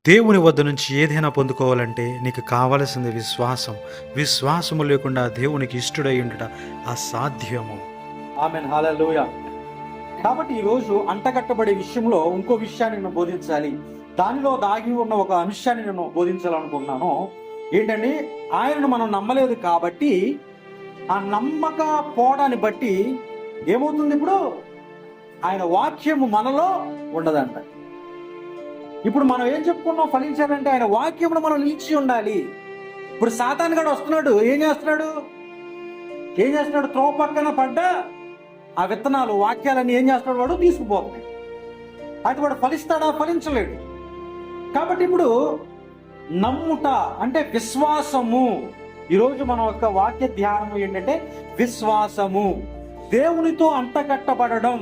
దేవుని వద్ద నుంచి ఏదైనా పొందుకోవాలంటే నీకు కావలసింది విశ్వాసం. విశ్వాసము లేకుండా దేవునికి ఇష్టడై ఉండుట అసాధ్యము. ఆమేన్, హల్లెలూయా. కాబట్టి ఈరోజు అంటగట్టబడే విషయంలో ఇంకో విషయాన్ని నేను బోధించాలి. దానిలో దాగి ఉన్న ఒక అంశాన్ని నేను బోధించాలనుకుంటున్నాను. ఏంటంటే, ఆయనను మనం నమ్మలేదు కాబట్టి ఆ నమ్మకపోవడాన్ని బట్టి ఏమవుతుంది? ఇప్పుడు ఆయన వాక్యము మనలో ఉండదంట. ఇప్పుడు మనం ఏం చెప్పుకున్నాం? ఫలించాలంటే ఆయన వాక్యమును మనం నిలిచి ఉండాలి. ఇప్పుడు సాతాను గాడు వస్తున్నాడు, ఏం చేస్తున్నాడు? త్రోవ పక్కన పడ్డ ఆ విత్తనాలు, వాక్యాలన్నీ ఏం చేస్తున్నాడు? వాడు తీసుకుపోతున్నాడు. అయితే వాడు ఫలిస్తాడా? ఫలించలేడు. కాబట్టి ఇప్పుడు నమ్ముట అంటే విశ్వాసము. ఈరోజు మన యొక్క వాక్య ధ్యానము ఏంటంటే విశ్వాసము. దేవునితో అంటగట్టబడడం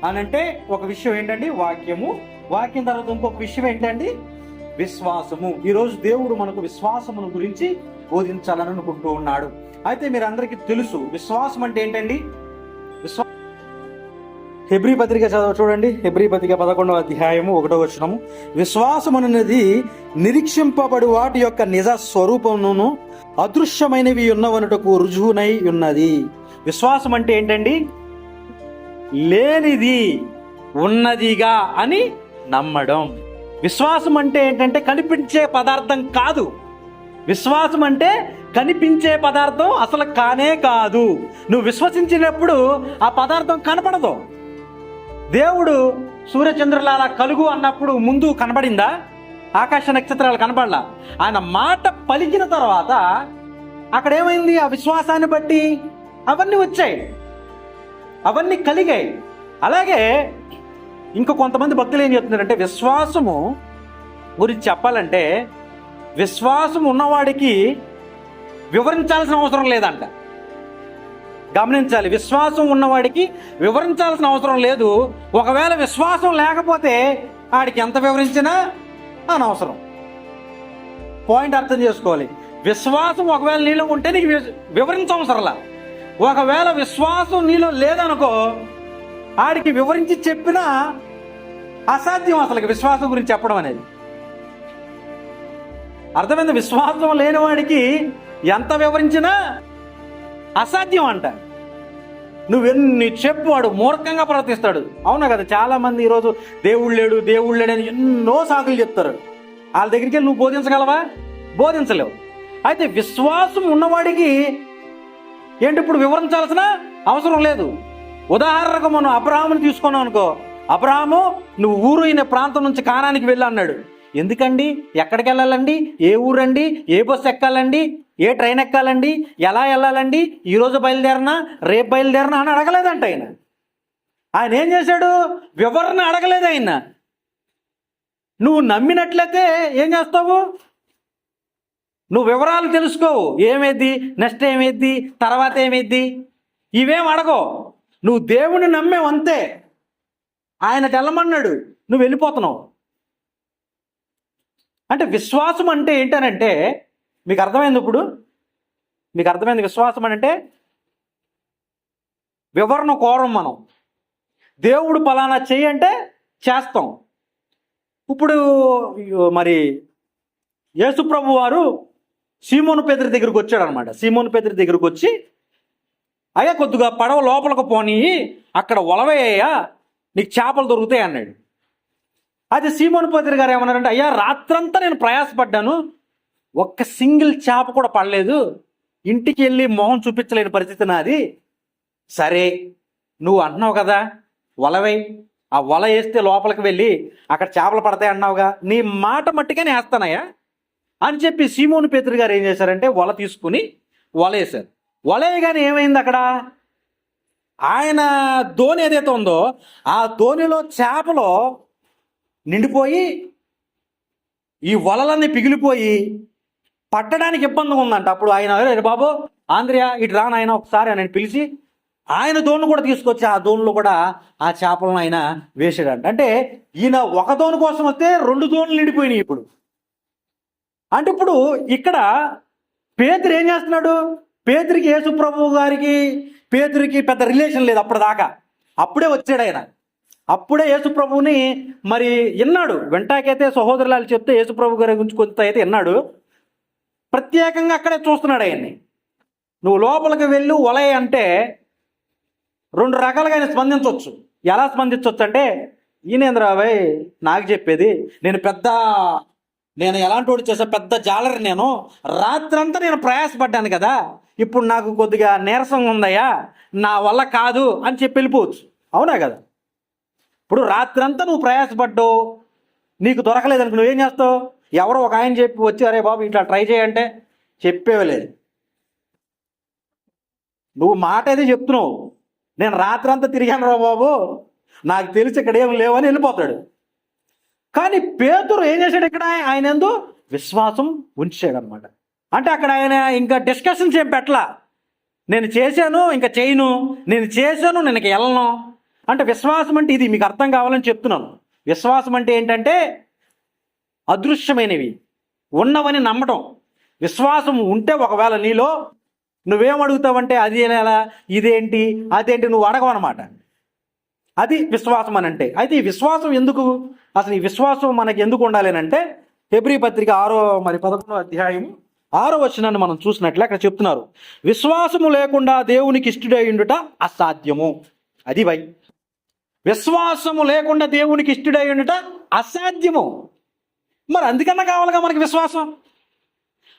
అనంటే ఒక విషయం ఏంటండి? వాక్యము. వాక్యం తర్వాత ఇంకొక విషయం ఏంటండి? విశ్వాసము. ఈరోజు దేవుడు మనకు విశ్వాసమును గురించి బోధించాలని అనుకుంటూ ఉన్నాడు. అయితే మీరందరికీ తెలుసు విశ్వాసం అంటే ఏంటండి? హెబ్రీ పత్రిక చూడండి. హెబ్రీ పత్రిక 11వ అధ్యాయము 1వ వచనము. విశ్వాసం అనేది నిరీక్షింపబడి వాటి యొక్క నిజ స్వరూపమును అదృశ్యమైనవి ఉన్నవనుటకు రుజువునై ఉన్నది. విశ్వాసం అంటే ఏంటండి? లేనిది ఉన్నదిగా అని నమ్మడం. విశ్వాసం అంటే ఏంటంటే కనిపించే పదార్థం కాదు. విశ్వాసం అంటే కనిపించే పదార్థం అసలు కానే కాదు. నువ్వు విశ్వసించినప్పుడు ఆ పదార్థం కనపడదు. దేవుడు సూర్యచంద్రుల కలుగు అన్నప్పుడు ముందు కనబడిందా? ఆకాశ నక్షత్రాలు కనపడలా. ఆయన మాట పలికిన తర్వాత అక్కడ ఏమైంది? ఆ విశ్వాసాన్ని బట్టి అవన్నీ వచ్చాయి, అవన్నీ కలిగాయి. అలాగే ఇంకా కొంతమంది భక్తులు ఏం చెప్తున్నారంటే, విశ్వాసము గురించి చెప్పాలంటే విశ్వాసం ఉన్నవాడికి వివరించాల్సిన అవసరం లేదంట. గమనించాలి, విశ్వాసం ఉన్నవాడికి వివరించాల్సిన అవసరం లేదు. ఒకవేళ విశ్వాసం లేకపోతే ఆడికి ఎంత వివరించినా అనవసరం. పాయింట్ అర్థం చేసుకోవాలి. విశ్వాసం ఒకవేళ నీలో ఉంటే నీకు వివరించవసరంలా. ఒకవేళ విశ్వాసం నీలో లేదనుకో, ఆడికి వివరించి చెప్పినా అసాధ్యం అసలు విశ్వాసం గురించి చెప్పడం అనేది. అర్థమైంది? విశ్వాసం లేని వాడికి ఎంత వివరించినా అసాధ్యం అంట. నువ్వెన్ని చెప్పు, వాడు మూర్ఖంగా ప్రవర్తిస్తాడు. అవునా కదా? చాలా మంది ఈరోజు దేవుడు లేడు అని ఎన్నో సాకులు చెప్తారు. వాళ్ళ దగ్గరికి వెళ్ళి నువ్వు బోధించగలవా? బోధించలేవు. అయితే విశ్వాసం ఉన్నవాడికి ఏంటి? ఇప్పుడు వివరించాల్సిన అవసరం లేదు. ఉదాహరణకు మనం అబ్రహాముని తీసుకున్నాం అనుకో. అబ్రహాము, నువ్వు ఊరు అయిన ప్రాంతం నుంచి కానానికి వెళ్ళి అన్నాడు. ఎందుకండి? ఎక్కడికి వెళ్ళాలండి? ఏ ఊరండి? ఏ బస్సు ఎక్కాలండి? ఏ ట్రైన్ ఎక్కాలండి? ఎలా వెళ్ళాలండి? ఈరోజు బయలుదేరనా, రేపు బయలుదేరనా అని అడగలేదంట ఆయన. ఆయన ఏం చేశాడు? వివరణ అడగలేదు ఆయన. నువ్వు నమ్మినట్లయితే ఏం చేస్తావు? నువ్వు వివరాలు తెలుసుకోవు. ఏమైద్ది, నెక్స్ట్ ఏమైద్ది, తర్వాత ఏమైద్ది, ఇవేం అడగవు. నువ్వు దేవుని నమ్మేవు అంతే. ఆయన తెల్లమన్నాడు, నువ్వు వెళ్ళిపోతున్నావు. అంటే విశ్వాసం అంటే ఏంటనంటే, మీకు అర్థమైంది? ఇప్పుడు మీకు అర్థమైంది? విశ్వాసం అంటే వివరణ కోరం. మనం దేవుడు పలానా చెయ్యి అంటే చేస్తాం. ఇప్పుడు మరి యేసుప్రభు వారు సీమోను పేతురు దగ్గరికి వచ్చాడు అనమాట. సీమోను పేతురు దగ్గరికి వచ్చి, అయ్యా కొద్దిగా పడవ లోపలికి పోనీ, అక్కడ వలవేయ్యా, నీకు చేపలు దొరుకుతాయి అన్నాడు. అయితే సీమోను పేతురు గారు ఏమన్నారంటే, అయ్యా రాత్రంతా నేను ప్రయాసపడ్డాను, ఒక్క సింగిల్ చేప కూడా పడలేదు, ఇంటికి వెళ్ళి మొహం చూపించలేని పరిస్థితి నాది. సరే, నువ్వు అంటున్నావు కదా వలవై, ఆ వల వేస్తే లోపలికి వెళ్ళి అక్కడ చేపలు పడతాయి అన్నావుగా, నీ మాట మట్టిగానే వేస్తానయ్యా అని చెప్పి సీమోను పేతురు గారు ఏం చేశారంటే వల తీసుకుని వల వేశారు. వల వేయగానే ఏమైంది? అక్కడ ఆయన ధోని ఏదైతే ఉందో ఆ ధోనిలో చేపలు నిండిపోయి ఈ వలలన్నీ పిగిలిపోయి పట్టడానికి ఇబ్బందిగా ఉందంట. అప్పుడు ఆయన, బాబు ఆంధ్రియా ఇటు రాను ఆయన ఒకసారి అని పిలిచి ఆయన ధోని కూడా తీసుకొచ్చి ఆ ధోనిలో కూడా ఆ చేపలను ఆయన వేసాడంట. అంటే ఈయన ఒక ధోని కోసం వస్తే 2 ధోనులు నిండిపోయినాయి ఇప్పుడు. అంటే ఇప్పుడు ఇక్కడ పేతురు ఏం చేస్తున్నాడు? పేతురికి యేసుప్రభు గారికి పేతురికి పెద్ద రిలేషన్ లేదు అప్పటిదాకా. అప్పుడే వచ్చాడు ఆయన. అప్పుడే యేసుప్రభుని మరి విన్నాడు. వెంటాకైతే సహోదరులు చెప్తే యేసుప్రభు గారి గురించి కొంత అయితే విన్నాడు. ప్రత్యేకంగా అక్కడే చూస్తున్నాడు ఆయన్ని. నువ్వు లోపలికి వెళ్ళి వలయ అంటే 2 రకాలుగా ఆయన స్పందించవచ్చు. ఎలా స్పందించవచ్చు అంటే, ఈయనేంద్రాబాయ్ నాకు చెప్పేది, నేను ఎలాంటి వాడు చేసా, పెద్ద జాలరి, నేను రాత్రంతా నేను ప్రయాసపడ్డాను కదా, ఇప్పుడు నాకు కొద్దిగా నీరసంగా ఉందయ్యా, నా వల్ల కాదు అని చెప్పి వెళ్ళిపోవచ్చు. అవునా కదా? ఇప్పుడు రాత్రంతా నువ్వు ప్రయాసపడ్డావు, నీకు దొరకలేదనుకో, నువ్వేం చేస్తావు? ఎవరో ఒక ఆయన చెప్పి వచ్చి, అరే బాబు ఇట్లా ట్రై చేయంటే చెప్పేవలేదు. నువ్వు మాట అయితే చెప్తున్నావు, నేను రాత్రంతా తిరిగాను రా బాబు, నాకు తెలిసి ఇక్కడ ఏం లేవని వెళ్ళిపోతాడు. కానీ పేతురు ఏం చేశాడు? ఇక్కడ ఆయన ఎందు విశ్వాసం ఉంచాడు అనమాట. అంటే అక్కడ ఆయన ఇంకా డిస్కషన్స్ ఏం పెట్టలా. నేను చేశాను ఇంకా చేయను, నేను చేశాను నేను ఇంక వెళ్ళను. అంటే విశ్వాసం అంటే ఇది మీకు అర్థం కావాలని చెప్తున్నాను. విశ్వాసం అంటే ఏంటంటే అదృశ్యమైనవి ఉన్నవని నమ్మటం. విశ్వాసం ఉంటే ఒకవేళ నీలో నువ్వేం అడుగుతావంటే అది ఎలా, ఇదేంటి, అదేంటి నువ్వు అడగవు అనమాట. అది విశ్వాసం అని అంటే. అయితే ఈ విశ్వాసం ఎందుకు, అసలు ఈ విశ్వాసం మనకి ఎందుకు ఉండాలి అంటే, హెబ్రీ పత్రిక 11వ అధ్యాయం 6వ వచనాన్ని మనం చూసినట్లే అక్కడ చెప్తున్నారు, విశ్వాసము లేకుండా దేవునికి ఇష్టడై ఉండుట అసాధ్యము. అది విశ్వాసము లేకుండా దేవునికి ఇష్టడై ఉండుట అసాధ్యము. మరి అందుకన్నా కావాలిగా మనకి విశ్వాసం.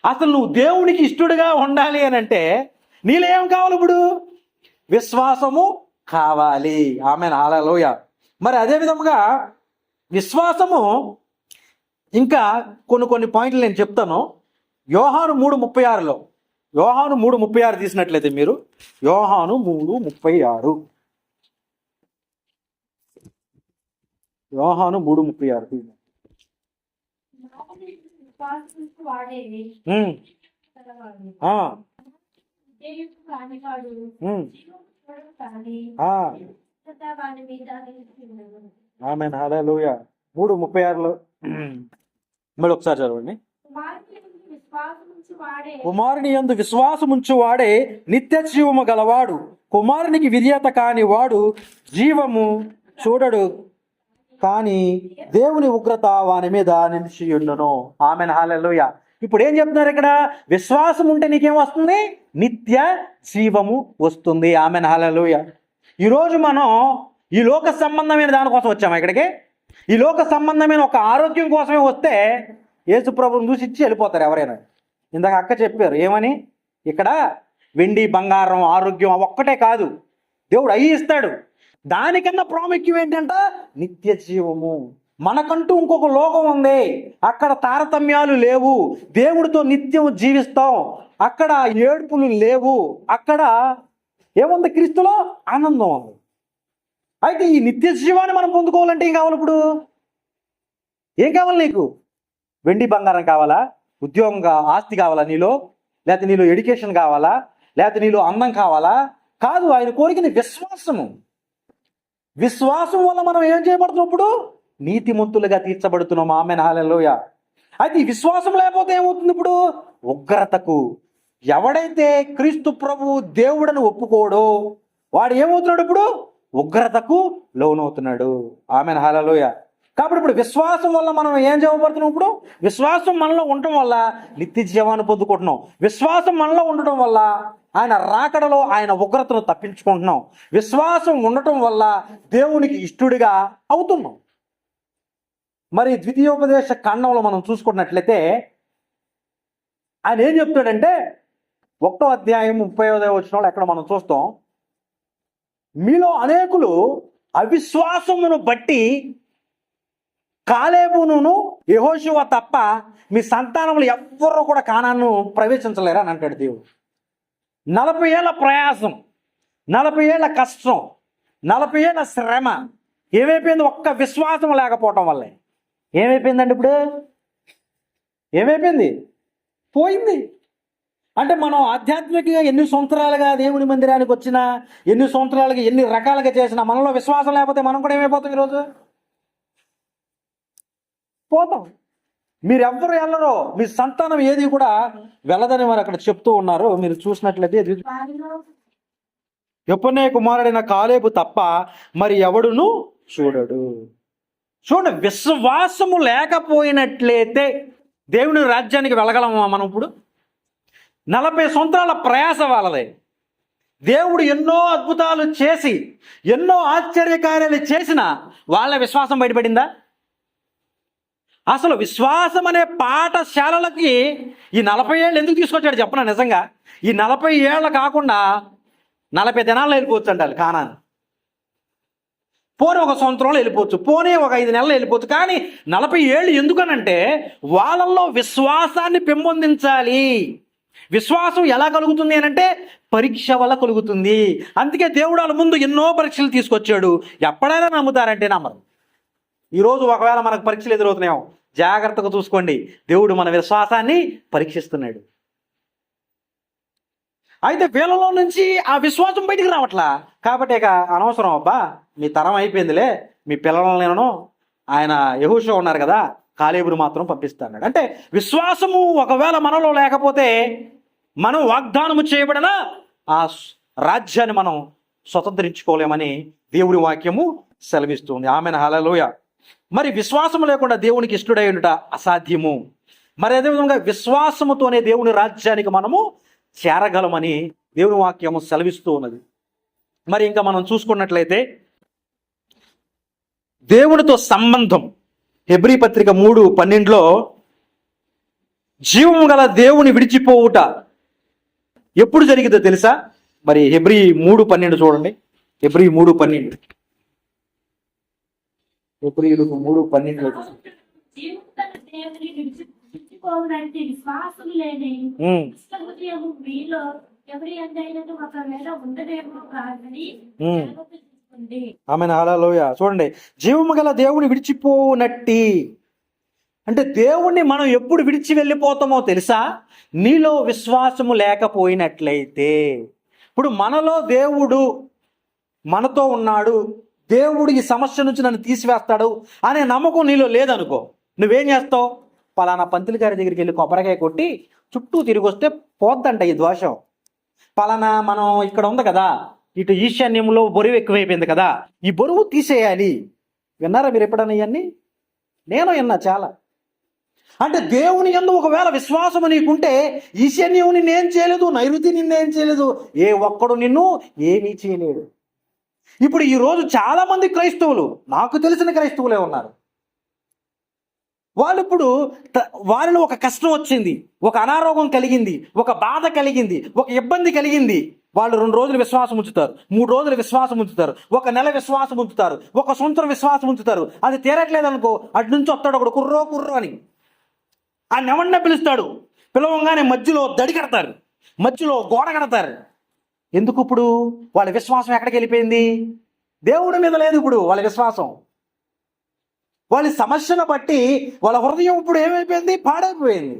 అసలు నువ్వు దేవునికి ఇష్టడుగా ఉండాలి అని అంటే నీలో ఏం కావాలి? ఇప్పుడు విశ్వాసము కావాలి. ఆమేన్, హల్లెలూయా. మరి అదే విధముగా విశ్వాసము ఇంకా కొన్ని పాయింట్లు నేను చెప్తాను. యోహాను 3:36 యోహాను 3:36 తీసినట్లయితే మీరు, యోహాను 3:36 యోహాను 3:36 ఆమేన్, హల్లెలూయా. 3:36 మళ్ళీ ఒకసారి చదవండి. కుమారుని యందు విశ్వాసముంచు వాడే నిత్య జీవము గలవాడు, కుమారునికి విధేయత కాని వాడు జీవము చూడడు, కానీ దేవుని ఉగ్రత వాని మీద నిలిచియుండును. ఆమేన్, హల్లెలూయా. ఇప్పుడు ఏం చెప్తున్నారు ఇక్కడ? విశ్వాసం ఉంటే నీకేం వస్తుంది? నిత్య జీవము వస్తుంది. ఆమేన్, హల్లెలూయా. ఈరోజు మనం ఈ లోక సంబంధమైన దానికోసం వచ్చాము ఇక్కడికి. ఈ లోక సంబంధమైన ఒక ఆరోగ్యం కోసమే వస్తే యేసు ప్రభువుని చూసి ఇచ్చి వెళ్ళిపోతారు ఎవరైనా. ఇందాక అక్క చెప్పారు ఏమని, ఇక్కడ వెండి బంగారం ఆరోగ్యం ఒక్కటే కాదు, దేవుడు అవి ఇస్తాడు. దానికన్నా ప్రాముఖ్యం ఏంటంట? నిత్య జీవము. మనకంటూ ఇంకొక లోకం ఉంది, అక్కడ తారతమ్యాలు లేవు, దేవుడితో నిత్యం జీవిస్తాం, అక్కడ ఏడుపులు లేవు, అక్కడ ఏముంది? క్రీస్తులో ఆనందం ఉంది. అయితే ఈ నిత్య జీవాన్ని మనం పొందుకోవాలంటే ఏం కావాలి? ఇప్పుడు ఏం కావాలి నీకు? వెండి బంగారం కావాలా? ఉద్యోగం ఆస్తి కావాలా నీలో? లేకపోతే నీలో ఎడ్యుకేషన్ కావాలా? లేకపోతే నీలో అందం కావాలా? కాదు, ఆయన కోరికని విశ్వాసము. విశ్వాసం వల్ల మనం ఏం చేయబడుతున్నాం? ఇప్పుడు నీతిమంతులుగా తీర్చబడుతున్నాం. ఆమేన్, హల్లెలూయా. అయితే ఈ విశ్వాసం లేకపోతే ఏమవుతుంది? ఇప్పుడు ఉగ్రతకు. ఎవడైతే క్రీస్తు ప్రభువు దేవుడని ఒప్పుకోడో వాడు ఏమవుతున్నాడు? ఇప్పుడు ఉగ్రతకు లోనవుతున్నాడు. ఆమేన్, హల్లెలూయా. కాబట్టి ఇప్పుడు విశ్వాసం వల్ల మనం ఏం చేయబడుతున్నాం? ఇప్పుడు విశ్వాసం మనలో ఉండటం వల్ల నిత్య జీవాన్ని పొందుకుంటున్నాం. విశ్వాసం మనలో ఉండటం వల్ల ఆయన రాకడలో ఆయన ఉగ్రతను తప్పించుకుంటున్నాం. విశ్వాసం ఉండటం వల్ల దేవునికి ఇష్టడుగా అవుతున్నాం. మరి ద్వితీయోపదేశ ఖండంలో మనం చూసుకున్నట్లయితే ఆయన ఏం చెప్తాడంటే, 1వ అధ్యాయం 35వ వచనంలో ఎక్కడ మనం చూస్తాం, మీలో అనేకులు అవిశ్వాసమును బట్టి కాలేబును యెహోషువ తప్ప మీ సంతానములు ఎవ్వరూ కూడా కానాను ప్రవేశించలేరు అని అంటాడు దేవుడు. 40 ఏళ్ళ ప్రయాసం, 40 ఏళ్ళ కష్టం, 40 ఏళ్ళ శ్రమ ఏమైపోయింది? ఒక్క విశ్వాసం లేకపోవటం వల్లే. ఏమైపోయిందండి? ఇప్పుడు ఏమైపోయింది? పోయింది. అంటే మనం ఆధ్యాత్మికంగా ఎన్ని సంవత్సరాలుగా దేవుని మందిరానికి వచ్చినా, ఎన్ని సంవత్సరాలుగా ఎన్ని రకాలుగా చేసినా, మనలో విశ్వాసం లేకపోతే మనం కూడా ఏమైపోతాం? ఈరోజు పోతాం. మీరెవ్వరు వెళ్ళరో, మీ సంతానం ఏది కూడా వెళ్ళదని మరి అక్కడ చెప్తూ ఉన్నారు. మీరు చూసినట్లయితే యెఫున్నె కుమారుడైన కాలేబు తప్ప మరి ఎవడును చూడడు. చూడండి, విశ్వాసము లేకపోయినట్లయితే దేవుని రాజ్యానికి వెళ్ళగలమా మనం? ఇప్పుడు 40 సంవత్సరాల ప్రయాస వాళ్ళదే. దేవుడు ఎన్నో అద్భుతాలు చేసి ఎన్నో ఆశ్చర్యకార్యాలు చేసినా వాళ్ళ విశ్వాసం బయటపడిందా? అసలు విశ్వాసం అనే పాఠశాలలకి ఈ 40 ఏళ్ళు ఎందుకు తీసుకొచ్చాడు చెప్పనా? నిజంగా ఈ 40 ఏళ్ళు కాకుండా 40 దినాల్లో వెళ్ళిపోవచ్చు అంటారు కానాని. పోనీ ఒక సంవత్సరంలో వెళ్ళిపోవచ్చు, పోనీ ఒక 5 నెలలు వెళ్ళిపోవచ్చు. కానీ 40 ఏళ్ళు ఎందుకనంటే వాళ్ళల్లో విశ్వాసాన్ని పెంపొందించాలి. విశ్వాసం ఎలా కలుగుతుంది అని అంటే పరీక్ష వల్ల కలుగుతుంది. అందుకే దేవుడు వాళ్ళ ముందు ఎన్నో పరీక్షలు తీసుకొచ్చాడు. ఎప్పుడైనా నమ్ముతారంటే నమ్మరు. ఈరోజు ఒకవేళ మనకు పరీక్షలు ఎదురవుతున్నాయో జాగ్రత్తగా చూసుకోండి, దేవుడు మన విశ్వాసాన్ని పరీక్షిస్తున్నాడు. అయితే వీళ్ళలో నుంచి ఆ విశ్వాసం బయటికి రావట్లా. కాబట్టి ఇక అనవసరం, అబ్బా మీ తరం అయిపోయిందిలే, మీ పిల్లలను నేను ఆయన యెహోషువ ఉన్నారు కదా, కాలేబును మాత్రం పంపిస్తాడు. అంటే విశ్వాసము ఒకవేళ మనలో లేకపోతే మనం వాగ్దానము చేయబడిన ఆ రాజ్యాన్ని మనం స్వతంత్రించుకోలేమని దేవుడి వాక్యము సెలవిస్తుంది. ఆమెను హల్లెలూయా. మరి విశ్వాసము లేకుండా దేవునికి ఇష్టడై ఉండుట అసాధ్యము. మరి అదేవిధంగా విశ్వాసముతోనే దేవుని రాజ్యానికి మనము చేరగలమని దేవుని వాక్యము సెలవిస్తూ ఉన్నది. మరి ఇంకా మనం చూసుకున్నట్లయితే దేవునితో సంబంధం హెబ్రీ పత్రిక 3:12 జీవము గల దేవుని విడిచిపోవుట ఎప్పుడు జరిగిందో తెలుసా? మరి హెబ్రీ 3:12 చూడండి. హెబ్రీ 3:12 హెబ్రీయులకు 3:12 జీవితముగల దేవుని విడిచిపోవునంటే విశ్వాసము లేని నిష్కపటము మీలో ఎవరి యందైనను ఒకవేళ ఉండదేమో కాదని జాగ్రత్త తీసుకోండి. ఆమేన్, హల్లెలూయా. చూడండి, జీవము గల దేవుని విడిచిపోనట్టి అంటే దేవుణ్ణి మనం ఎప్పుడు విడిచి వెళ్ళిపోతామో తెలుసా? నీలో విశ్వాసము లేకపోయినట్లయితే. ఇప్పుడు మనలో దేవుడు మనతో ఉన్నాడు, దేవుడు ఈ సమస్య నుంచి నన్ను తీసివేస్తాడు అనే నమ్మకం నీలో లేదనుకో, నువ్వేం చేస్తావు? పలానా పంతులు గారి దగ్గరికి వెళ్ళి కొబ్బరికాయ కొట్టి చుట్టూ తిరిగి వస్తే పోద్దంట ఈ దోషం. పలానా మనం ఇక్కడ ఉంది కదా, ఇటు ఈశాన్యంలో బరువు ఎక్కువైపోయింది కదా, ఈ బరువు తీసేయాలి. విన్నారా మీరు ఎప్పుడన్నా ఇవన్నీ? నేను విన్నా చాలా. అంటే దేవుని యందు ఒకవేళ విశ్వాసం నీకుంటే ఈశాన్యం నిన్నేం చేయలేదు, నైరుతి నిన్నేం చేయలేదు, ఏ ఒక్కడు నిన్ను ఏమీ చేయలేడు. ఇప్పుడు ఈరోజు చాలా మంది క్రైస్తవులు, నాకు తెలిసిన క్రైస్తవులే ఉన్నారు, వాళ్ళు ఇప్పుడు వారిలో ఒక కష్టం వచ్చింది, ఒక అనారోగ్యం కలిగింది, ఒక బాధ కలిగింది, ఒక ఇబ్బంది కలిగింది. వాళ్ళు 2 రోజులు విశ్వాసం ఉంచుతారు, 3 రోజులు విశ్వాసం ఉంచుతారు, 1 నెల విశ్వాసం ఉంచుతారు, 1 సంవత్సరం విశ్వాసం ఉంచుతారు. అది తీరట్లేదు అనుకో, అటు నుంచి వస్తాడు ఒకడు కుర్రో కుర్రో అని, ఆ నెవన్న పిలుస్తాడు. పిలవంగానే మధ్యలో దడి కడతారు, మధ్యలో గోడ కడతారు. ఎందుకు? ఇప్పుడు వాళ్ళ విశ్వాసం ఎక్కడికి వెళ్ళిపోయింది? దేవుడి మీద లేదు ఇప్పుడు వాళ్ళ విశ్వాసం. వాళ్ళ సమస్యను బట్టి వాళ్ళ హృదయం ఇప్పుడు ఏమైపోయింది? పాడైపోయింది.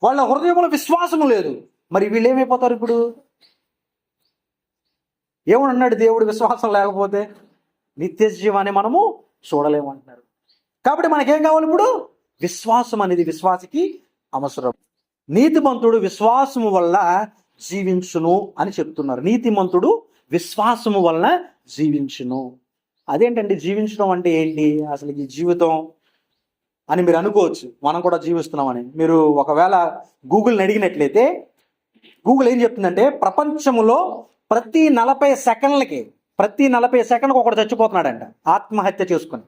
వాళ్ళ హృదయంలో విశ్వాసం లేదు. మరి వీళ్ళు ఏమైపోతారు ఇప్పుడు? ఏమన్నాడు దేవుడు? విశ్వాసం లేకపోతే నిత్య జీవాన్ని మనము చూడలేమంటున్నారు. కాబట్టి మనకేం కావాలి ఇప్పుడు? విశ్వాసం అనేది విశ్వాసికి అవసరం. నీతిమంతుడు విశ్వాసము వల్ల జీవించును అని చెప్తున్నారు. నీతిమంతుడు విశ్వాసము వలన జీవించును. అదేంటండి జీవించడం అంటే ఏంటి? అసలు ఈ జీవితం అని మీరు అనుకోవచ్చు, మనం కూడా జీవిస్తున్నామని. మీరు ఒకవేళ గూగుల్ని అడిగినట్లయితే గూగుల్ ఏం చెప్తుందంటే ప్రపంచంలో ప్రతి 40 సెకండ్లకు ఒకడు చచ్చిపోతున్నాడంట ఆత్మహత్య చేసుకుని.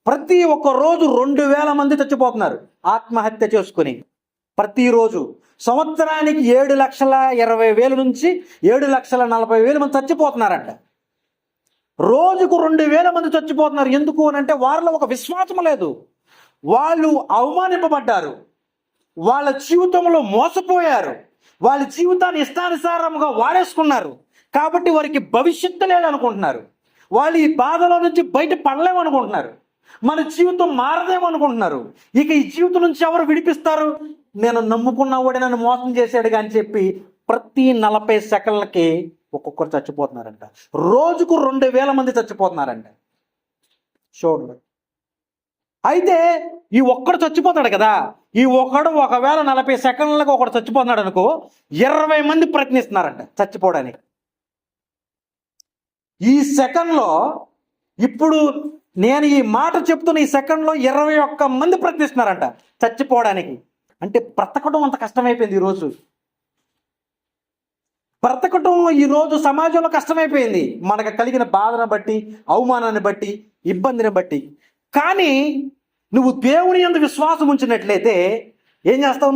ప్రతి ఒక్క రోజు 2000 మంది చచ్చిపోతున్నారు ఆత్మహత్య చేసుకుని ప్రతిరోజు. సంవత్సరానికి 7,20,000 నుంచి 7,40,000 మంది చచ్చిపోతున్నారంట. రోజుకు 2,000 మంది చచ్చిపోతున్నారు. ఎందుకు అని అంటే వారిలో ఒక విశ్వాసం లేదు. వాళ్ళు అవమానింపబడ్డారు, వాళ్ళ జీవితంలో మోసపోయారు, వాళ్ళ జీవితాన్ని ఇష్టానుసారంగా వాడేసుకున్నారు. కాబట్టి వారికి భవిష్యత్తు లేదనుకుంటున్నారు. వాళ్ళు ఈ బాధలో నుంచి బయట పడలేమనుకుంటున్నారు. మన జీవితం మారదేమనుకుంటున్నారు. ఇక ఈ జీవితం నుంచి ఎవరు విడిపిస్తారు? నేను నమ్ముకున్నవాడే నన్ను మోసం చేశాడుగా అని చెప్పి ప్రతి 40 సెకండ్లకి ఒక్కొక్కరు చచ్చిపోతున్నారంట. రోజుకు 2,000 మంది చచ్చిపోతున్నారంట. చూడండి. అయితే ఈ ఒక్కడు చచ్చిపోతాడు కదా, ఈ ఒకడు ఒకవేళ 40 సెకండ్లకు ఒకడు చచ్చిపోతున్నాడు అనుకో, 20 మంది ప్రయత్నిస్తున్నారంట చచ్చిపోవడానికి. ఈ సెకండ్లో ఇప్పుడు నేను ఈ మాట చెప్తున్న ఈ సెకండ్లో 21 మంది ప్రయత్నిస్తున్నారంట చచ్చిపోవడానికి. అంటే బ్రతకడం అంత కష్టమైపోయింది ఈరోజు. బ్రతకటం ఈరోజు సమాజంలో కష్టమైపోయింది, మనకు కలిగిన బాధను బట్టి, అవమానాన్ని బట్టి, ఇబ్బందిని బట్టి. కానీ నువ్వు దేవుని యందు విశ్వాసం ఉంచినట్లయితే ఏం చేస్తావు?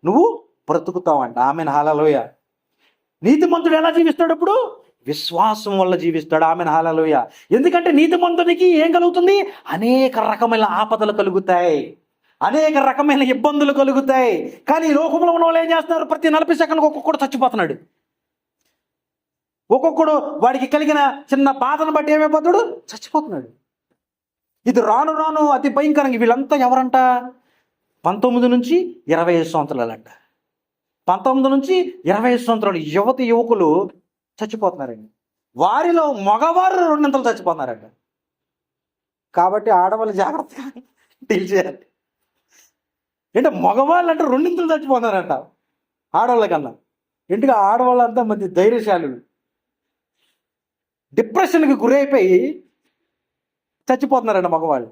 నువ్వు బ్రతుకుతావంట. ఆమెన్, హల్లెలూయా. నీతిమంతుడు ఎలా జీవిస్తాడు? ఇప్పుడు విశ్వాసం వల్ల జీవిస్తాడు. ఆమెన్, హల్లెలూయా. ఎందుకంటే నీతిమంతునికి ఏం కలుగుతుంది? అనేక రకమైన ఆపదలు కలుగుతాయి, అనేక రకమైన ఇబ్బందులు కలుగుతాయి. కానీ ఈ లోకంలో ఉన్న వాళ్ళు ఏం చేస్తున్నారు? ప్రతి 40 సెకండ్లకు ఒక్కొక్కడు చచ్చిపోతున్నాడు. ఒక్కొక్కడు వాడికి కలిగిన చిన్న బాధను బట్టి ఏమైపోతాడు? చచ్చిపోతున్నాడు. ఇది రాను రాను అతి భయంకరంగా. వీళ్ళంతా ఎవరంట? 19 నుంచి 25 సంవత్సరాలంట. 19 నుంచి 25 సంవత్సరాలు యువకులు చచ్చిపోతున్నారండి. వారిలో మగవారు 2 చచ్చిపోతున్నారంట. కాబట్టి ఆడవాళ్ళు జాగ్రత్తగా డీల్ చేయాలి. అంటే మగవాళ్ళు అంటే 2 చచ్చిపోతున్నారంట ఆడవాళ్ళ కన్నా. ఎందుకు? ఆడవాళ్ళంతా మంచి ధైర్యశాలులు డిప్రెషన్కి గురైపోయి చచ్చిపోతున్నారంట మగవాళ్ళు.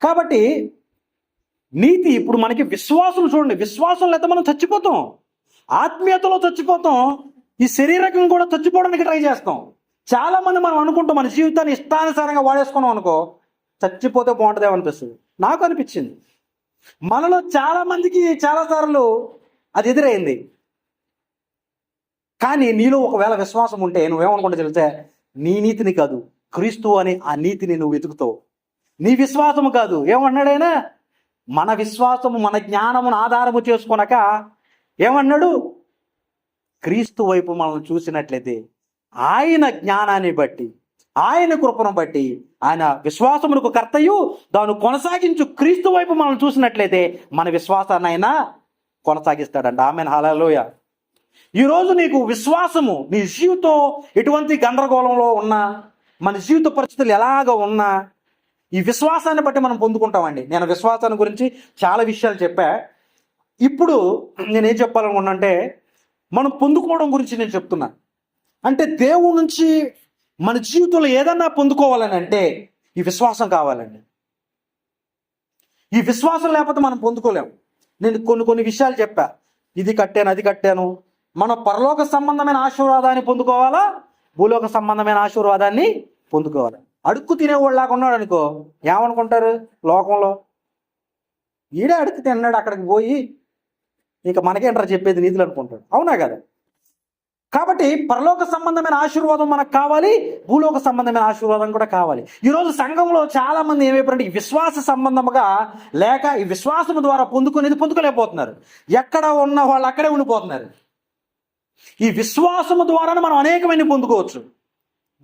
కాబట్టి నీతి ఇప్పుడు మనకి విశ్వాసం చూడండి. విశ్వాసం లేకపోతే మనం చచ్చిపోతాం, ఆత్మీయతలో చచ్చిపోతాం, ఈ శరీరకం కూడా చచ్చిపోవడానికి ట్రై చేస్తాం. చాలామంది మనం అనుకుంటాం మన జీవితాన్ని ఇష్టానుసారంగా వాడేసుకున్నాం అనుకో, చచ్చిపోతే బాగుంటుందేమో అనిపిస్తుంది. నాకు అనిపించింది. మనలో చాలామందికి చాలాసార్లు అది ఎదురైంది. కానీ నీలో ఒకవేళ విశ్వాసం ఉంటే నువ్వేమనుకుంటా తెలిస్తే, నీ నీతిని కాదు, క్రీస్తు అని ఆ నీతిని నువ్వు వెతుకుతావు. నీ విశ్వాసము కాదు. ఏమన్నాడైనా? మన విశ్వాసము మన జ్ఞానమును ఆధారము చేసుకొనక ఏమన్నాడు? క్రీస్తు వైపు మనం చూసినట్లయితే ఆయన జ్ఞానాన్ని బట్టి, ఆయన కృపను బట్టి, ఆయన విశ్వాసమునకు కర్తయు దాన్ని కొనసాగించు క్రీస్తు వైపు మనం చూసినట్లయితే మన విశ్వాసాన్ని ఆయన కొనసాగిస్తాడంట. Amen, hallelujah. ఈరోజు నీకు విశ్వాసము, నీ జీవితం ఎటువంటి గందరగోళంలో ఉన్నా, మన జీవిత పరిస్థితులు ఎలాగ ఉన్నా, ఈ విశ్వాసాన్ని బట్టి మనం పొందుకుంటామండి. నేను విశ్వాసాన్ని గురించి చాలా విషయాలు చెప్పా. ఇప్పుడు నేనేం చెప్పాలనుకున్నానంటే, మనం పొందుకోవడం గురించి నేను చెప్తున్నా. అంటే దేవుడి నుంచి మన జీవితంలో ఏదన్నా పొందుకోవాలని అంటే ఈ విశ్వాసం కావాలండి. ఈ విశ్వాసం లేకపోతే మనం పొందుకోలేము. నేను కొన్ని విషయాలు చెప్పా. ఇది కట్టాను, అది కట్టాను. మనం పరలోక సంబంధమైన ఆశీర్వాదాన్ని పొందుకోవాలా, భూలోక సంబంధమైన ఆశీర్వాదాన్ని పొందుకోవాలి. అడుక్కు తినేవాళ్ళలాగా ఉన్నాడు అనుకో, ఏమనుకుంటారు లోకంలో? ఈడే అడుక్కు తిన్నాడు, అక్కడికి పోయి ఇక మనకేంటారు చెప్పేది నీతులు అనుకుంటాడు. అవునా కదా? కాబట్టి పరలోక సంబంధమైన ఆశీర్వాదం మనకు కావాలి, భూలోక సంబంధమైన ఆశీర్వాదం కూడా కావాలి. ఈరోజు సంఘంలో చాలా మంది ఏమైపోయారంటే ఈ విశ్వాస సంబంధముగా లేక ఈ విశ్వాసం ద్వారా పొందుకోలేకపోతున్నారు. ఎక్కడ ఉన్న వాళ్ళు అక్కడే ఉండిపోతున్నారు. ఈ విశ్వాసము ద్వారానే మనం అనేకమైన పొందుకోవచ్చు.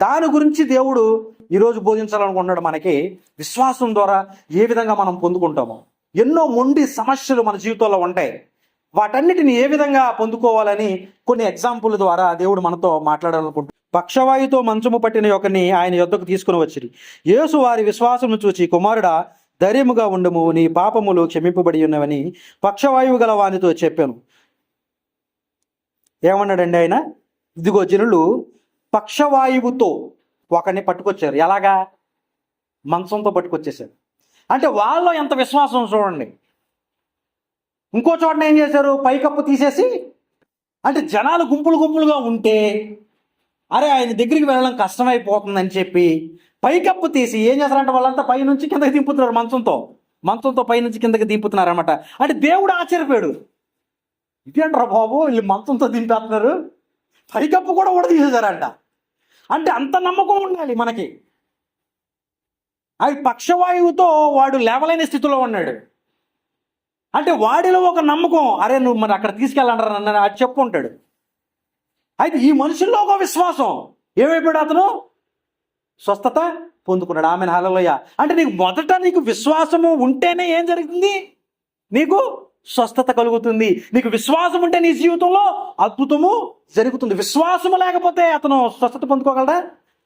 దాని గురించి దేవుడు ఈరోజు బోధించాలనుకుంటున్నాడు మనకి. విశ్వాసం ద్వారా ఏ విధంగా మనం పొందుకుంటామో. ఎన్నో మొండి సమస్యలు మన జీవితంలో ఉంటాయి. వాటన్నిటిని ఏ విధంగా పొందుకోవాలని కొన్ని ఎగ్జాంపుల్ ద్వారా దేవుడు మనతో మాట్లాడాలనుకుంటున్నాడు. పక్షవాయుతో మంచము పట్టిన ఒకరిని ఆయన యొద్దకు తీసుకుని వచ్చిరి. యేసు వారి విశ్వాసము చూచి, కుమారుడా, ధైర్యముగా ఉండుము, నీ పాపములు క్షమింపబడి ఉన్నవని పక్షవాయువు గల వానితో చెప్పాను. ఏమన్నాడండి ఆయన? ఇదిగో జనులు పక్షవాయువుతో ఒకరిని పట్టుకొచ్చారు. ఎలాగా? మంచంతో పట్టుకొచ్చేసారు. అంటే వాళ్ళలో ఎంత విశ్వాసం చూడండి. ఇంకో చోటన ఏం చేశారు? పైకప్పు తీసేసి, అంటే జనాలు గుంపులుగా ఉంటే అరే ఆయన దగ్గరికి వెళ్ళడం కష్టమైపోతుందని చెప్పి పైకప్పు తీసి ఏం చేస్తారంటే వాళ్ళంతా పైనుంచి కిందకి దింపుతున్నారు. మంచంతో పైనుంచి కిందకి దింపుతున్నారు అనమాట. అంటే దేవుడు ఆశ్చర్యపోయాడు. ఇదేంట్రా బాబు, వీళ్ళు మంచంతో దింపేస్తున్నారు, పైకప్పు కూడా తీసేశారంట. అంటే అంత నమ్మకం ఉండాలి మనకి. అది పక్షవాయువుతో వాడు లేవలేని స్థితిలో ఉన్నాడు. అంటే వాడిలో ఒక నమ్మకం, అరే నువ్వు మరి అక్కడ తీసుకెళ్ళంటారా నన్ను అది చెప్పు ఉంటాడు. అయితే ఈ మనుషుల్లో ఒక విశ్వాసం ఏమైపోయాడు? అతను స్వస్థత పొందుకున్నాడు. ఆమెన్, హల్లెలూయా. అంటే నీకు విశ్వాసము ఉంటేనే ఏం జరుగుతుంది? నీకు స్వస్థత కలుగుతుంది. నీకు విశ్వాసం ఉంటే నీ జీవితంలో అద్భుతము జరుగుతుంది. విశ్వాసము లేకపోతే అతను స్వస్థత పొందుకోగలడా?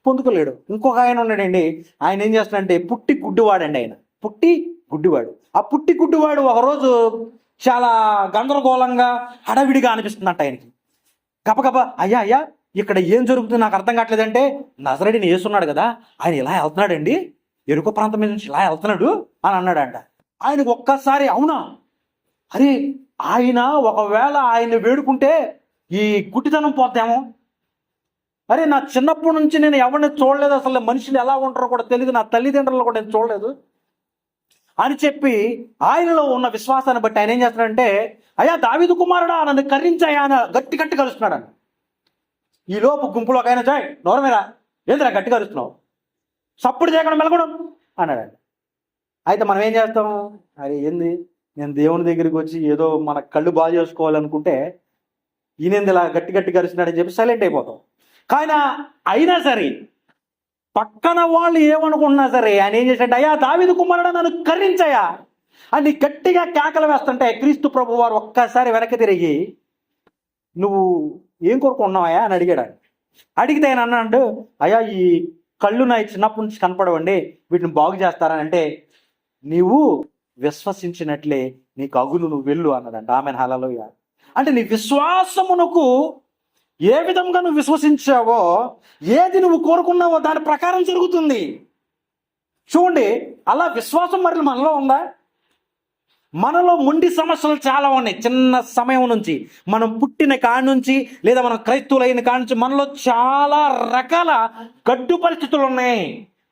పొందుకోలేడు. ఇంకొక ఆయన ఉన్నాడండి. ఆయన ఏం చేస్తాడంటే పుట్టి గుడ్డివాడండి. ఆయన పుట్టి గుడ్డివాడు. ఆ పుట్టి గుడ్డివాడు ఒకరోజు చాలా గందరగోళంగా హడావిడిగా అనిపిస్తుందంట ఆయనకి. గబగబా, అయ్యా ఇక్కడ ఏం జరుగుతుంది నాకు అర్థం కావట్లేదంటే, నజరేయుడైన యేసు ఉన్నాడు కదా, ఆయన ఇలా వెళ్తున్నాడండి, ఎరుకో ప్రాంతం మీద నుంచి ఇలా వెళ్తున్నాడు అని అన్నాడంట. ఆయనకు ఒక్కసారి అవునా, అరే ఆయన ఒకవేళ ఆయన వేడుకుంటే ఈ గుడ్డితనం పోతేమో, అరే నా చిన్నప్పటి నుంచి నేను ఎవరిని చూడలేదు, అసలు మనుషులు ఎలా ఉంటారో కూడా తెలియదు, నా తల్లిదండ్రులు కూడా నేను చూడలేదు అని చెప్పి ఆయనలో ఉన్న విశ్వాసాన్ని బట్టి ఆయన ఏం చేస్తున్నాడంటే, అయ్యా దావీదు కుమారుడా నన్ను కర్రించాయా అని గట్టి గట్టి కలుస్తున్నాడు. ఈ లోపు గుంపులో ఒక ఆయన జాయ్ నోరమేరా ఏందిరా గట్టి కలుస్తున్నావు, సప్పుడు చేయకుండా మెలగడం అన్నాడు. అయితే మనం ఏం చేస్తాం, అరే ఏంది నేను దేవుని దగ్గరికి వచ్చి ఏదో మన కళ్ళు బాగా చేసుకోవాలనుకుంటే ఈయనేంది ఇలా గట్టి గట్టి కలుస్తున్నాడని చెప్పి సైలెంట్ అయిపోతాం. కానీ అయినా సరే పక్కన వాళ్ళు ఏమనుకున్నా సరే ఆయన ఏం చేశాడు, అయ్యా దావీదు కుమారుడా నన్ను కర్రించాయా అని గట్టిగా కేకలు వేస్తుంటే క్రీస్తు ప్రభు వారు ఒక్కసారి వెనక్కి తిరిగి నువ్వు ఏం కోరుకున్నావా అని అడిగాడు. అడిగితే ఆయన అన్నాడు, అయ్యా ఈ కళ్ళు నా చిన్నప్పటి నుంచి కనపడవండి, వీటిని బాగు చేస్తారని అంటే, నీవు విశ్వసించినట్లే నీకు అగులు, నువ్వు వెళ్ళు అన్నాడంట. Amen hallelujah. అంటే నీ విశ్వాసమునకు ఏ విధంగా నువ్వు విశ్వసించావో, ఏది నువ్వు కోరుకున్నావో దాని ప్రకారం జరుగుతుంది. చూడండి, అలా విశ్వాసం మరి మనలో ఉందా? మనలో మొండి సమస్యలు చాలా ఉన్నాయి. చిన్న సమయం నుంచి, మనం పుట్టిన కాడి నుంచి, లేదా మనం క్రైస్తవులైన కాడి నుంచి మనలో చాలా రకాల గడ్డు పరిస్థితులు ఉన్నాయి.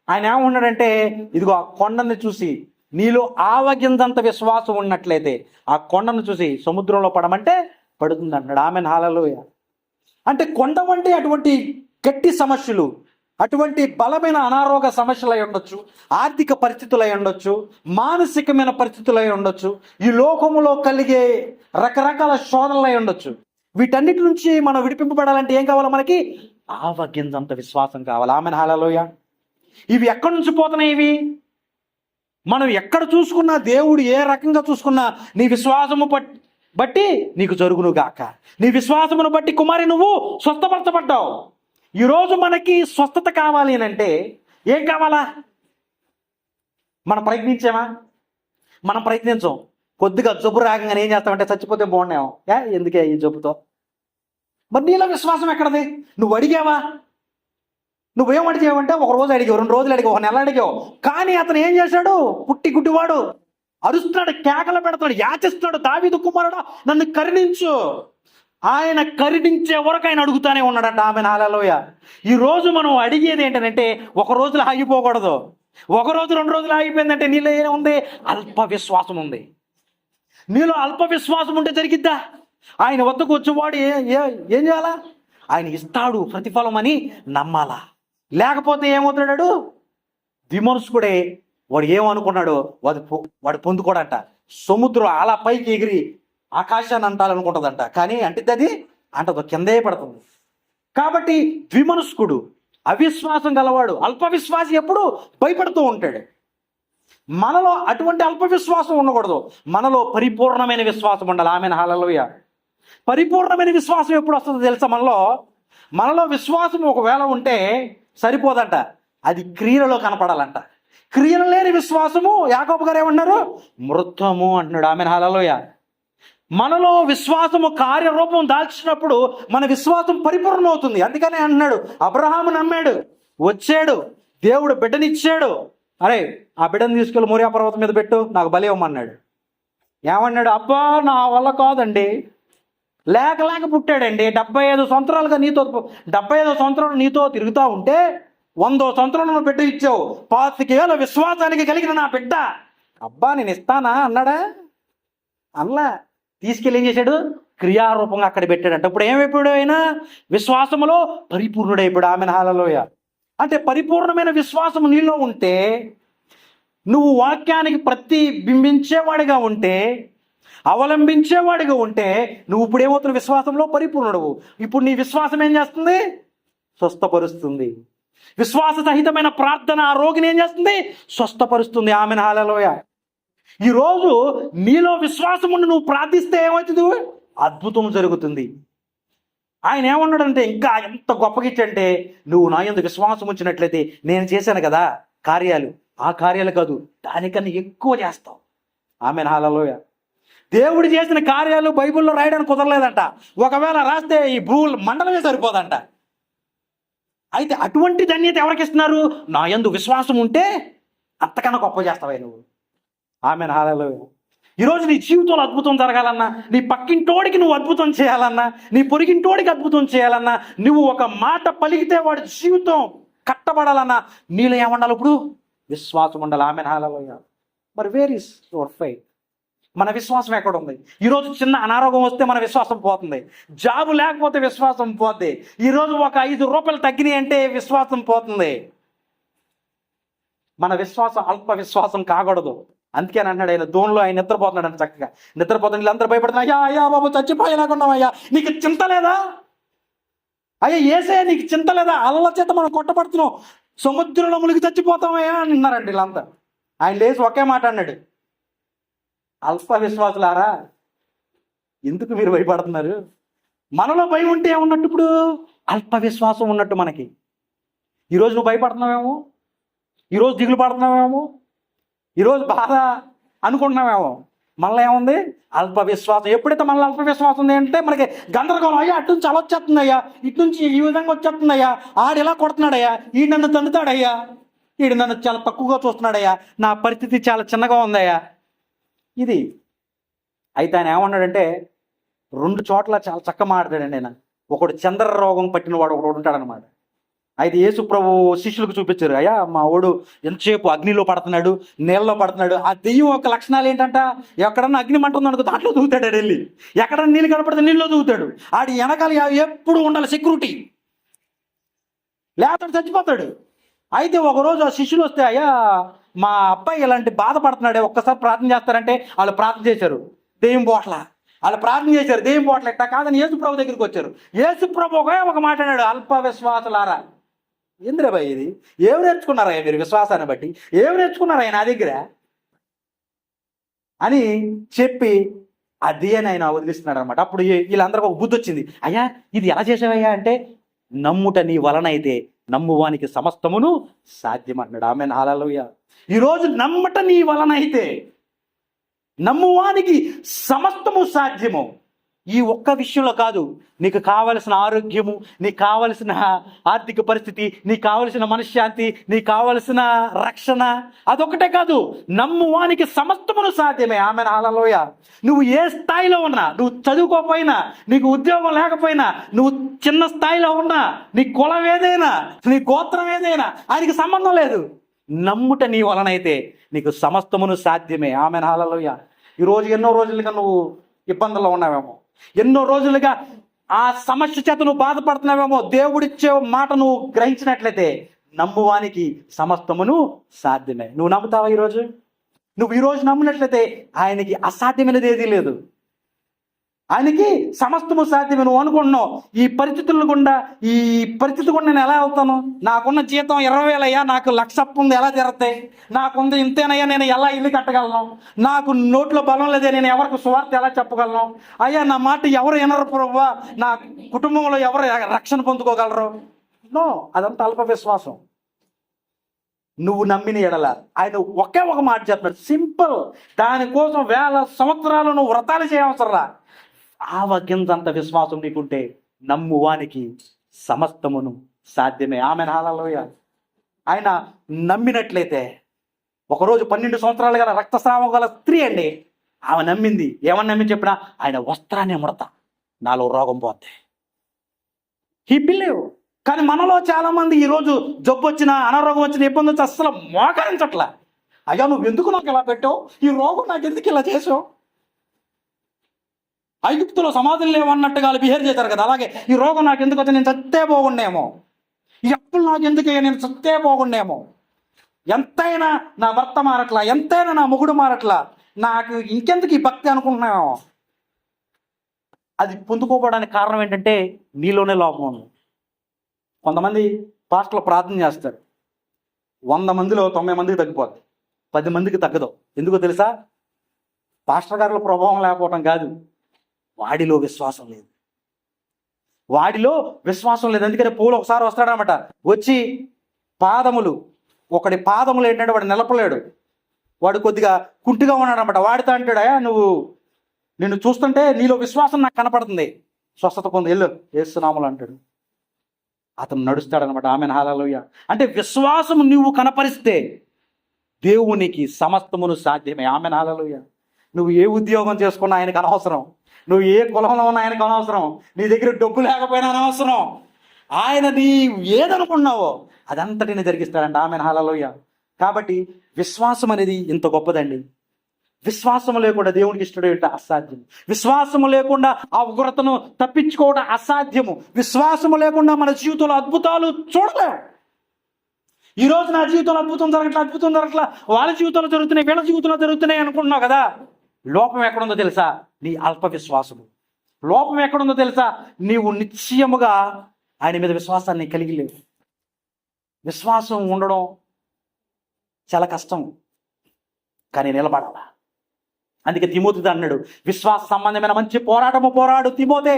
ఆయన ఏమన్నాడంటే, ఇదిగో ఆ కొండని చూసి నీలో ఆవగింజంత విశ్వాసం ఉన్నట్లయితే ఆ కొండను చూసి సముద్రంలో పడమంటే పడుతుంది అన్నాడు. Amen hallelujah. అంటే కొండ వంటి అటువంటి గట్టి సమస్యలు, అటువంటి బలమైన అనారోగ్య సమస్యలు అయి ఉండొచ్చు, ఆర్థిక పరిస్థితులు అయి ఉండొచ్చు, మానసికమైన పరిస్థితులు అయి ఉండొచ్చు, ఈ లోకములో కలిగే రకరకాల శోధనలు అయి ఉండొచ్చు. వీటన్నిటి నుంచి మనం విడిపింపబడాలంటే ఏం కావాలి? మనకి ఆవగింజంత విశ్వాసం కావాలి. Amen hallelujah. ఇవి ఎక్కడి నుంచి పోతున్నాయి? ఇవి మనం ఎక్కడ చూసుకున్నా, దేవుడు ఏ రకంగా చూసుకున్నా నీ విశ్వాసము బట్టి నీకు జరుగును గాక. నీ విశ్వాసమును బట్టి కుమారి నువ్వు స్వస్థపరచబడ్డావు. ఈరోజు మనకి స్వస్థత కావాలి అని అంటే ఏం కావాలా? మనం ప్రయత్నించామా? మనం ప్రయత్నించాం. కొద్దిగా జబ్బు రాగానే ఏం చేస్తామంటే చచ్చిపోతే బాగున్నాము, ఎందుకే ఈ జబ్బుతో? మరి నీలో విశ్వాసం ఎక్కడది? నువ్వు అడిగావా? నువ్వేం అడిగావంటే, ఒక రోజు అడిగావు, 2 రోజులు అడిగావు, 1 నెల అడిగావు. కానీ అతను ఏం చేశాడు? పుట్టి గుడ్డివాడు అరుస్తున్నాడు, కేకలు పెడతాడు, యాచిస్తున్నాడు, దావీదు కుమారుడా నన్ను కరుణించు. ఆయన కరుణించే వరకు ఆయన అడుగుతానే ఉన్నాడంట. Amen hallelujah. ఈ రోజు మనం అడిగేది ఏంటంటే, ఒక రోజులో ఆగిపోకూడదు. 1 రోజు 2 రోజులు ఆగిపోయిందంటే నీలో ఏముంది? అల్ప విశ్వాసం ఉంది. నీలో అల్ప విశ్వాసం ఉంటే జరిగిద్దా? ఆయన వద్దకు వచ్చేవాడు ఏం చేయాలా? ఆయన ఇస్తాడు ప్రతిఫలం అని నమ్మాలా. లేకపోతే ఏమవుతాడు? విమర్శకుడే. వాడు ఏమనుకున్నాడు వాడు పొందుకోడంట. సముద్రం అలా పైకి ఎగిరి ఆకాశాన్ని అంటాలనుకుంటుందంట, కానీ అంటిద్ది అది అంటదు, కిందే పడుతుంది. కాబట్టి ద్విమనస్కుడు, అవిశ్వాసం గలవాడు, అల్ప విశ్వాసి ఎప్పుడు భయపడుతూ ఉంటాడు. మనలో అటువంటి అల్ప విశ్వాసం ఉండకూడదు. మనలో పరిపూర్ణమైన విశ్వాసం ఉండాలి. Amen hallelujah. పరిపూర్ణమైన విశ్వాసం ఎప్పుడు వస్తుందో తెలుసా? మనలో విశ్వాసం ఒకవేళ ఉంటే సరిపోదంట, అది క్రియలలో కనపడాలంట. క్రియలు లేని విశ్వాసము, యాకోబు గారు ఏమన్నారు? మృతము అంటున్నాడు. Amen hallelujah. మనలో విశ్వాసము కార్యరూపం దాల్చినప్పుడు మన విశ్వాసం పరిపూర్ణం అవుతుంది. అందుకనే అంటున్నాడు, అబ్రహాము నమ్మాడు, వచ్చాడు, దేవుడు బిడ్డనిచ్చాడు. అరే ఆ బిడ్డను తీసుకెళ్ళి మోరియా పర్వతం మీద పెట్టు, నాకు బలి ఇవ్వమన్నాడు. ఏమన్నాడు? అబ్బా నా వల్ల కాదండి, లేక పుట్టాడండి, 75 సంవత్సరాలుగా 75 సంవత్సరాలు నీతో తిరుగుతూ ఉంటే 100 సంవత్సరాలు బిడ్డ ఇచ్చావు, 25 ఏళ్ళ విశ్వాసానికి కలిగిన నా బిడ్డ, అబ్బా నేను ఇస్తానా అన్నాడా? అలా తీసుకెళ్ళి ఏం చేశాడు? క్రియారూపంగా అక్కడ పెట్టాడంట. ఇప్పుడు ఏమైపోయాడు? ఆయన విశ్వాసములో పరిపూర్ణుడైపోయాడు. Amen hallelujah. అంటే పరిపూర్ణమైన విశ్వాసం నీలో ఉంటే, నువ్వు వాక్యానికి ప్రతిబింబించేవాడిగా ఉంటే, అవలంబించేవాడిగా ఉంటే, నువ్వు ఇప్పుడు ఏమవుతున్నావు? విశ్వాసంలో పరిపూర్ణుడవు. ఇప్పుడు నీ విశ్వాసం ఏం చేస్తుంది? స్వస్థపరుస్తుంది. విశ్వాస సహితమైన ప్రార్థన ఆ రోగిని ఏం చేస్తుంది? స్వస్థపరుస్తుంది. Amen hallelujah. ఈరోజు నీలో విశ్వాసం ఉండి నువ్వు ప్రార్థిస్తే ఏమవుతుంది? అద్భుతం జరుగుతుంది. ఆయన ఏమన్నాడంటే, ఇంకా ఎంత గొప్పగిచ్చంటే, నువ్వు నా యందు విశ్వాసం ఉంచినట్లయితే నేను చేశాను కదా కార్యాలు, ఆ కార్యాలు కాదు దానికన్నా ఎక్కువ చేస్తావు. Amen hallelujah. దేవుడు చేసిన కార్యాలు బైబిల్లో రాయడానికి కుదరలేదంట. ఒకవేళ రాస్తే ఈ భూ మండలమే సరిపోదంట. అయితే అటువంటి ధన్యత ఎవరికి ఇస్తున్నారు? నా యందు విశ్వాసం ఉంటే అంతకన్నా గొప్ప చేస్తావా నువ్వు. Amen, hallelujah. ఈరోజు నీ జీవితంలో అద్భుతం జరగాలన్నా, నీ పక్కింటోడికి నువ్వు అద్భుతం చేయాలన్నా, నీ పొరిగింటోడికి అద్భుతం చేయాలన్నా, నువ్వు ఒక మాట పలికితే వాడి జీవితం కట్టబడాలన్నా నీలో ఏమండాలి? ఇప్పుడు విశ్వాసం ఉండాలి. ఆమెన్, హల్లెలూయా. మరి వేర్ ఇస్ యువర్ ఫెయిత్? మన విశ్వాసం ఎక్కడ ఉంది? ఈరోజు చిన్న అనారోగ్యం వస్తే మన విశ్వాసం పోతుంది, జాబు లేకపోతే విశ్వాసం పోతుంది, ఈరోజు ఒక 5 రూపాయలు తగ్గినాయి అంటే విశ్వాసం పోతుంది. మన విశ్వాసం అల్ప విశ్వాసం కాకూడదు. అందుకే అన్నాడు ఆయన దోణిలో ఆయన నిద్రపోతున్నాడు అని. చక్కగా నిద్రపోతున్న వీళ్ళందరూ భయపడుతున్నారు. అయ్యా అయ్యా బాబు చచ్చిపోయేలాగున్నావయ్యా, నీకు చింత లేదా? అయ్యా ఏసే నీకు చింత లేదా? అల్ల చేత మనం కొట్టబడుతున్నాం, సముద్రంలో మునిగి చచ్చిపోతామయ్యా అని అన్నారండి వీళ్ళంతా. ఆయన లేచి ఒకే మాట అన్నాడు, అల్ప విశ్వాసులారా ఎందుకు మీరు భయపడుతున్నారు? మనలో భయం ఉంటే ఏమున్నట్టు? ఇప్పుడు అల్ప విశ్వాసం ఉన్నట్టు మనకి. ఈరోజు నువ్వు భయపడుతున్నావేమో, ఈరోజు దిగులు పడుతున్నావేమో, ఈరోజు బాధ అనుకుంటున్నామేమో. మనలో ఏముంది? అల్ప విశ్వాసం. ఎప్పుడైతే మనలో అల్ప విశ్వాసం ఉంది అంటే మనకి గందరగోళం. అయ్యా అటు నుంచి అలా వచ్చేస్తుందయ్యా, ఇటు నుంచి ఈ విధంగా వచ్చేస్తుందయ్యా, ఆడు ఇలా కొడుతున్నాడయ్యా, ఈ నన్ను తండుతాడయ్యా, ఈడు నన్ను చాలా తక్కువగా చూస్తున్నాడయ్యా, నా పరిస్థితి చాలా చిన్నగా ఉందయ్యా. ఇది అయితే ఆయన ఏమన్నాడంటే 2 చోట్ల చాలా చక్కగా మాట్లాడాడండి ఆయన. ఒకడు చంద్ర రోగం పట్టిన వాడు ఒకడు ఉంటాడనమాట. అయితే యేసు ప్రభు శిష్యులకు చూపించారు, అయ్యా మా వాడు ఎంతసేపు అగ్నిలో పడుతున్నాడు, నీళ్ళలో పడుతున్నాడు. ఆ దెయ్యం యొక్క లక్షణాలు ఏంటంట, ఎక్కడన్నా అగ్ని మంట ఉందనుకో దాంట్లో దూకుతాడు ఆడు వెళ్ళి, ఎక్కడన్నా నీళ్ళు కనపడితే నీళ్ళలో దూకుతాడు. ఆడి వెనకాల ఎప్పుడు ఉండాలి సెక్యూరిటీ, లేకపోతే చచ్చిపోతాడు. అయితే ఒకరోజు ఆ శిష్యులు వస్తే, అయ్యా మా అబ్బాయి ఇలాంటి బాధపడుతున్నాడే, ఒక్కసారి ప్రార్థన చేస్తారంటే వాళ్ళు ప్రార్థన చేశారు, దెయ్యం పోట్ల. వాళ్ళు ప్రార్థన చేశారు, దెయ్యం పోట్ల. ఎట్టా కాదని యేసు ప్రభు దగ్గరికి వచ్చారు. యేసు ప్రభు ఒక మాట అన్నాడు, అల్ప విశ్వాసులారా. ఏంద్రా భయ్ ఇది? ఏమి నేర్చుకున్నారా మీరు విశ్వాసాన్ని బట్టి? ఏమి నేర్చుకున్నారా నా దగ్గర అని చెప్పి అది అని ఆయన వదిలిస్తున్నాడు అనమాట. అప్పుడు వీళ్ళందరికీ ఒక బుద్ధి వచ్చింది. అయ్యా ఇది ఎలా చేసావయ్యా అంటే, నమ్ముట నీ వలనైతే నమ్మువానికి సమస్తమును సాధ్యం అన్నాడు. Amen, hallelujah. ఈరోజు నమ్మట నీ వలనైతే నమ్మువానికి సమస్తము సాధ్యము. ఈ ఒక్క విషయంలో కాదు, నీకు కావలసిన ఆరోగ్యము, నీకు కావలసిన ఆర్థిక పరిస్థితి, నీకు కావలసిన మనశ్శాంతి, నీకు కావలసిన రక్షణ, అదొకటే కాదు, నమ్మువానికి సమస్తమును సాధ్యమే. ఆమెన్, హల్లెలూయా. నువ్వు ఏ స్థాయిలో ఉన్నా, నువ్వు చదువుకోకపోయినా, నీకు ఉద్యోగం లేకపోయినా, నువ్వు చిన్న స్థాయిలో ఉన్నా, నీ కులం ఏదైనా, నీ గోత్రం ఏదైనా, ఆయనకి సంబంధం లేదు. నమ్ముట నీ వలనైతే నీకు సమస్తమును సాధ్యమే. Amen, hallelujah. ఈరోజు ఎన్నో రోజులుగా నువ్వు ఇబ్బందుల్లో ఉన్నావేమో, ఎన్నో రోజులుగా ఆ సమస్య చేత నువ్వు బాధపడుతున్నావేమో. దేవుడిచ్చే మాట నువ్వు గ్రహించినట్లయితే నమ్మువానికి సమస్తమును సాధ్యమే. నువ్వు నమ్ముతావా? నువ్వు ఈరోజు నమ్మినట్లయితే ఆయనకి అసాధ్యమైనది ఏదీ లేదు. ఆయనకి సమస్తము సాధ్యమే. నువ్వు అనుకుంటున్నావు ఈ పరిస్థితి గుండా నేను ఎలా వెళ్తాను, నాకున్న జీతం 20,000 అయ్యా, నాకు 1,00,000 అప్పు ఉంది, ఎలా జరుగుతాయి, నాకుంది ఇంతేనయ్యా, నేను ఎలా ఇల్లు కట్టగలను, నాకు నోట్లో బలం లేదే, నేను ఎవరికి సువార్త ఎలా చెప్పగలను, అయ్యా నా మాట ఎవరు వినరు ప్రభువా, నా కుటుంబంలో ఎవరు రక్షణ పొందుకోగలరు. నో, అదంతా అల్ప విశ్వాసం. నువ్వు నమ్మిన ఎడల ఆయన ఒకే ఒక మాట చెప్తున్నాడు, సింపుల్. దానికోసం 1000 సంవత్సరాలు నువ్వు వ్రతాలు చేయవసరలా. ఆవగింజంత విశ్వాసం నీకుంటే నమ్మువానికి సమస్తమును సాధ్యమే. ఆమెన్, హల్లెలూయా. ఆయన నమ్మినట్లయితే, ఒకరోజు 12 సంవత్సరాలు గల రక్తస్రావం గల స్త్రీ అండి, ఆమె నమ్మింది. ఏమని నమ్మి చెప్పినా, ఆయన వస్త్రాన్ని ముడత నాలో రోగం పోతే. He believe. కానీ మనలో చాలా మంది ఈరోజు జబ్బు వచ్చినా, అనారోగ్యం వచ్చిన, ఇబ్బంది వచ్చి అస్సలు మోకరించట్లా. అయ్యా నువ్వు ఎందుకు నాకు ఇలా పెట్టావు, ఈ రోగం నాకు ఎందుకు ఇలా చేసావు. ఐగుప్తులో సమాధులు లేవన్నట్టుగా బిహేవ్ చేశారు కదా, అలాగే ఈ రోగం నాకు ఎందుకు వచ్చి, నేను చస్తే పోగుండేమో, ఈ అప్పులు నాకు ఎందుకు, నేను చస్తే పోగుండేమో, ఎంతైనా నా భర్త మారట్లా, ఎంతైనా నా మొగుడు మారట్లా, నాకు ఇంకెందుకు ఈ భక్తి అనుకుంటున్నామో. అది పొందుకోవడానికి కారణం ఏంటంటే నీలోనే లోపం ఉంది. కొంతమంది పాస్టర్లు ప్రార్థన చేస్తారు, 100 మందిలో 90 మందికి తగ్గిపోద్ది, 10 మందికి తగ్గదు. ఎందుకో తెలుసా? పాస్టర్ గారిలో ప్రభావం లేకపోవటం కాదు, వాడిలో విశ్వాసం లేదు. అందుకని పౌలు ఒకసారి వస్తాడనమాట, వచ్చి ఒకడి పాదములు ఏంటంటే వాడు నిలపలేడు, వాడు కొద్దిగా కుంటిగా ఉన్నాడనమాట. వాడితో అంటాడు, అయ్యా నిన్ను చూస్తుంటే నీలో విశ్వాసం నాకు కనపడుతుంది, స్వస్థత పొంది వెళ్ళు యేసు నామములో అంటాడు. అతను నడుస్తాడనమాట. Amen hallelujah. అంటే విశ్వాసం నువ్వు కనపరిస్తే దేవునికి సమస్తమును సాధ్యమే. Amen hallelujah. నువ్వు ఏ ఉద్యోగం చేసుకున్నా ఆయనకు అనవసరం, నువ్వు ఏ కులంలో ఉన్నా ఆయనకు అనవసరం, నీ దగ్గర డబ్బు లేకపోయినా అనవసరం. ఆయన నీ ఏదనుకున్నావో అదంతటిని జరిగిస్తాడంట. Amen hallelujah. కాబట్టి విశ్వాసం అనేది ఇంత గొప్పదండి. విశ్వాసం లేకుండా దేవునికి ఇష్టడేట అసాధ్యం. విశ్వాసము లేకుండా ఆ ఉగ్రతను తప్పించుకోవడం అసాధ్యము. విశ్వాసము లేకుండా మన జీవితంలో అద్భుతాలు చూడలేము. ఈరోజు నా జీవితంలో అద్భుతం జరగట్లా, వాళ్ళ జీవితంలో జరుగుతున్నాయి, వీళ్ళ జీవితంలో జరుగుతున్నాయి అనుకుంటున్నావు కదా. లోపం ఎక్కడుందో తెలుసా? నీ అల్ప విశ్వాసము. లోపం ఎక్కడుందో తెలుసా? నీవు నిశ్చయముగా ఆయన మీద విశ్వాసాన్ని కలిగి లేవు. విశ్వాసం ఉండడం చాలా కష్టం, కానీ నిలబడాలా. అందుకే తిమోతితో అన్నాడు, విశ్వాస సంబంధమైన మంచి పోరాటము పోరాడు తిమోతే.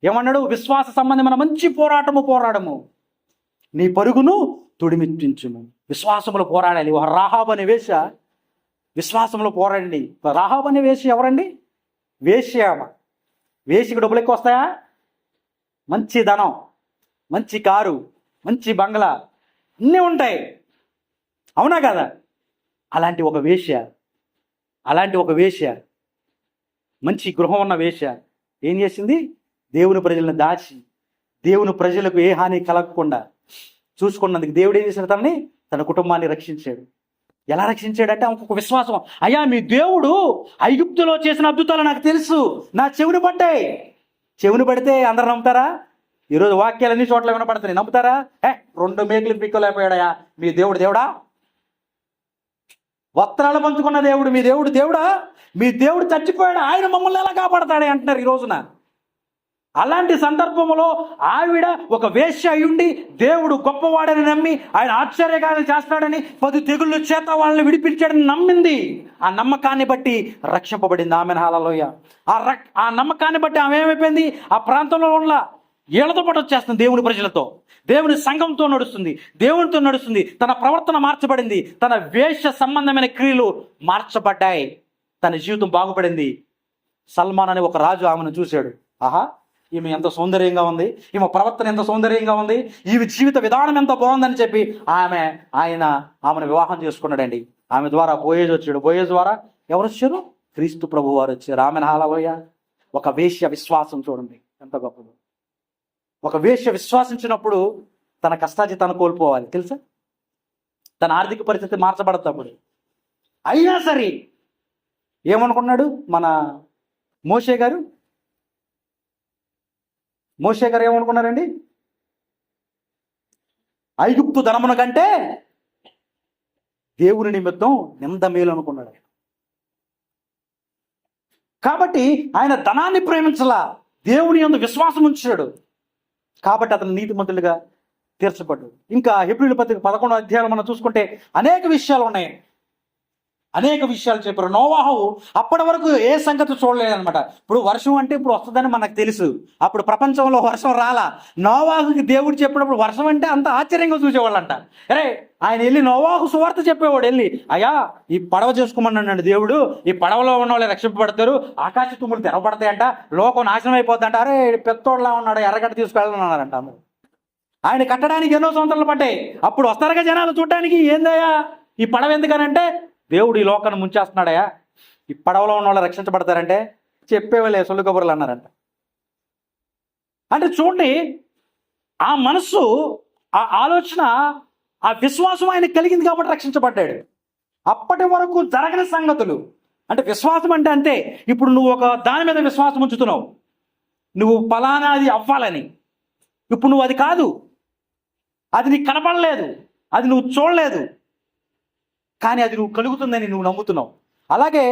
ఏమన్నాడు? విశ్వాస సంబంధమైన మంచి పోరాటము నీ పరుగును తుడిమిట్టించుము. విశ్వాసములో పోరాడాలి. రాహాబు అనే వేశ్య విశ్వాసంలో పోరాడండి. రాహాబు అనే వేశ్య ఎవరండి? వేశ్య. వేశ్యకి డబ్బులు ఎక్కువ వస్తాయా? మంచి ధనం, మంచి కారు, మంచి బంగ్లా అన్నీ ఉంటాయి, అవునా కదా? అలాంటి ఒక వేశ్య, మంచి గృహం ఉన్న వేశ్య ఏం చేసింది? దేవుని ప్రజలను దాచి, దేవుని ప్రజలకు ఏ హాని కలగకుండా చూసుకున్నందుకు దేవుడు ఏం చేశాడు? తన కుటుంబాన్ని రక్షించాడు. ఎలా రక్షించాడంటే ఇంకొక విశ్వాసం. అయ్యా, మీ దేవుడు ఐగుప్తులో చేసిన అద్భుతాలు నాకు తెలుసు, నా చెవిని పడితే అందరు నమ్ముతారా? ఈరోజు వాక్యాలు అన్ని చోట్ల వినపడుతున్నాయి, నమ్ముతారా? 2 మేకులు పిక్కలేకపోయాడయా మీ దేవుడా? వస్త్రాలు పంచుకున్న దేవుడు మీ దేవుడా? మీ దేవుడు చచ్చిపోయాడు, ఆయన మమ్మల్ని ఎలా కాపాడతాడే అంటున్నారు ఈ రోజున. అలాంటి సందర్భంలో ఆవిడ ఒక వేశ్య అయ్యుండి దేవుడు గొప్పవాడని నమ్మి ఆయన ఆశ్చర్యకార్యాలు చేస్తాడని 10 తెగుళ్ళ చేత వాళ్ళని విడిపించాడని నమ్మింది. ఆ నమ్మకాన్ని బట్టి రక్షింపబడింది. Amen hallelujah. ఆ నమ్మకాన్ని బట్టి ఆమె ఏమైపోయింది? ఆ ప్రాంతంలో ఉన్న ఏళ్లతో పాటు వచ్చేస్తుంది, దేవుని ప్రజలతో, దేవుని సంఘంతో నడుస్తుంది, దేవునితో నడుస్తుంది. తన ప్రవర్తన మార్చబడింది, తన వేష సంబంధమైన క్రియలు మార్చబడ్డాయి, తన జీవితం బాగుపడింది. సల్మాన్ అనే ఒక రాజు ఆమెను చూశాడు. ఆహా, ఈమె ఎంత సౌందర్యంగా ఉంది, ఈమె ప్రవర్తన ఎంత సౌందర్యంగా ఉంది, ఈమె జీవిత విధానం ఎంత బాగుందని చెప్పి ఆమెను వివాహం చేసుకున్నాడండి. ఆమె ద్వారా బోయేజ్ వచ్చాడు. బోయేజ్ ద్వారా ఎవరు వచ్చారు? క్రీస్తు ప్రభు వారు వచ్చారు. ఆమెను హల్లెలూయా. ఒక వేశ్య విశ్వాసం చూడండి ఎంత గొప్పదో. ఒక వేశ్య విశ్వాసించినప్పుడు తన కష్టాజితాన్ని కోల్పోవాలి, తెలుసా? తన ఆర్థిక పరిస్థితి మార్చబడతాడు. అయినా సరే ఏమనుకున్నాడు మన మోషే గారు ఏమనుకున్నారండి? ఐగుప్తు ధనమున కంటే దేవుని నిమిత్తం నింద మేలు అనుకున్నాడు. కాబట్టి ఆయన ధనాన్ని ప్రేమించలా, దేవుని యందు విశ్వాసం ఉంచాడు. కాబట్టి అతను నీతిమంతులుగా తీర్చబడ్డాడు. ఇంకా హెబ్రీయుల పత్రిక 11వ అధ్యాయంలో మనం చూసుకుంటే అనేక విషయాలు ఉన్నాయి, అనేక విషయాలు చెప్పారు. నోవాహు అప్పటి వరకు ఏ సంగతి చూడలేదనమాట. ఇప్పుడు వర్షం అంటే ఇప్పుడు వస్తుందని మనకు తెలుసు. అప్పుడు ప్రపంచంలో వర్షం రాలా. నోవాహుకి దేవుడు చెప్పినప్పుడు వర్షం అంటే అంత ఆశ్చర్యంగా చూసేవాళ్ళంట. అరే, ఆయన వెళ్ళి నోవాహు సువార్త చెప్పేవాడు. వెళ్ళి, అయ్యా ఈ పడవ చేసుకోమన్నాడు దేవుడు, ఈ పడవలో ఉన్న వాళ్ళు రక్షింపబడతారు, ఆకాశ తుమ్ములు తెరవబడతాయంట, లోకం నాశనం అయిపోద్దంట. అరే, పెత్తోళ్ళలా ఉన్నాడు, ఎర్రగడ్డ తీసుకెళ్ళాలన్నారంట. ఆయన కట్టడానికి ఎన్నో సంవత్సరాలు పడ్డాయి. అప్పుడు వస్తారుగా జనాలు చూడటానికి. ఏందయ్యా ఈ పడవ ఎందుకనంటే, దేవుడు ఈ లోకాన్ని ముంచేస్తున్నాడయా, ఈ పడవలో ఉన్న వాళ్ళు రక్షించబడతారంటే చెప్పేవాళ్ళే సొల్లు కబుర్లు అన్నారంట. అంటే చూడండి, ఆ మనస్సు, ఆ ఆలోచన, ఆ విశ్వాసం ఆయన కలిగింది కాబట్టి రక్షించబడ్డాడు. అప్పటి వరకు జరగని సంగతులు. అంటే విశ్వాసం అంటే అంతే. ఇప్పుడు నువ్వు ఒక దాని మీద విశ్వాసం ఉంచుతున్నావు, నువ్వు ఫలానా అది అవ్వాలని. ఇప్పుడు నువ్వు అది కాదు, అది నీకు కనపడలేదు, అది నువ్వు చూడలేదు, కానీ అది నువ్వు కలుగుతుందని నువ్వు నమ్ముతున్నావు. అలాగే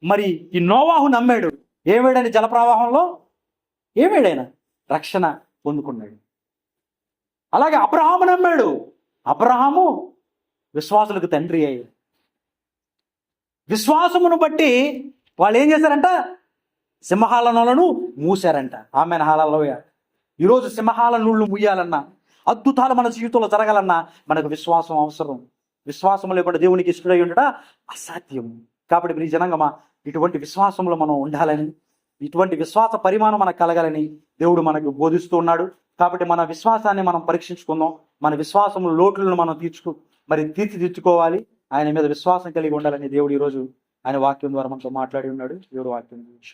మరి ఈ నోవాహు నమ్మాడు. ఏమేడని జలప్రవాహంలో ఏమేడైనా రక్షణ పొందుకున్నాడు. అలాగే అబ్రహాము నమ్మాడు. అబ్రహాము విశ్వాసులకు తండ్రి అయ్యాడు. విశ్వాసమును బట్టి వాళ్ళు ఏం చేశారంట? సింహాల నోళ్లను మూసారంట. Amen hallelujah. ఈరోజు సింహాల నోళ్ళు ముయ్యాలన్నా, అద్భుతాలు మన జీవితంలో జరగాలన్నా మనకు విశ్వాసం అవసరం. విశ్వాసం లేకుండా దేవునికి ఇష్టడై ఉండట అసాధ్యం. కాబట్టి మీ జనంగమా, ఇటువంటి విశ్వాసంలో మనం ఉండాలని, ఇటువంటి విశ్వాస పరిమాణం మనకు కలగాలని దేవుడు మనకు బోధిస్తూ ఉన్నాడు. కాబట్టి మన విశ్వాసాన్ని మనం పరీక్షించుకుందాం. మన విశ్వాసం లోట్లను మనం తీర్చిదిద్దుకోవాలి. ఆయన మీద విశ్వాసం కలిగి ఉండాలని దేవుడు ఈరోజు ఆయన వాక్యం ద్వారా మనతో మాట్లాడి ఉన్నాడు. దేవుడు వాక్యం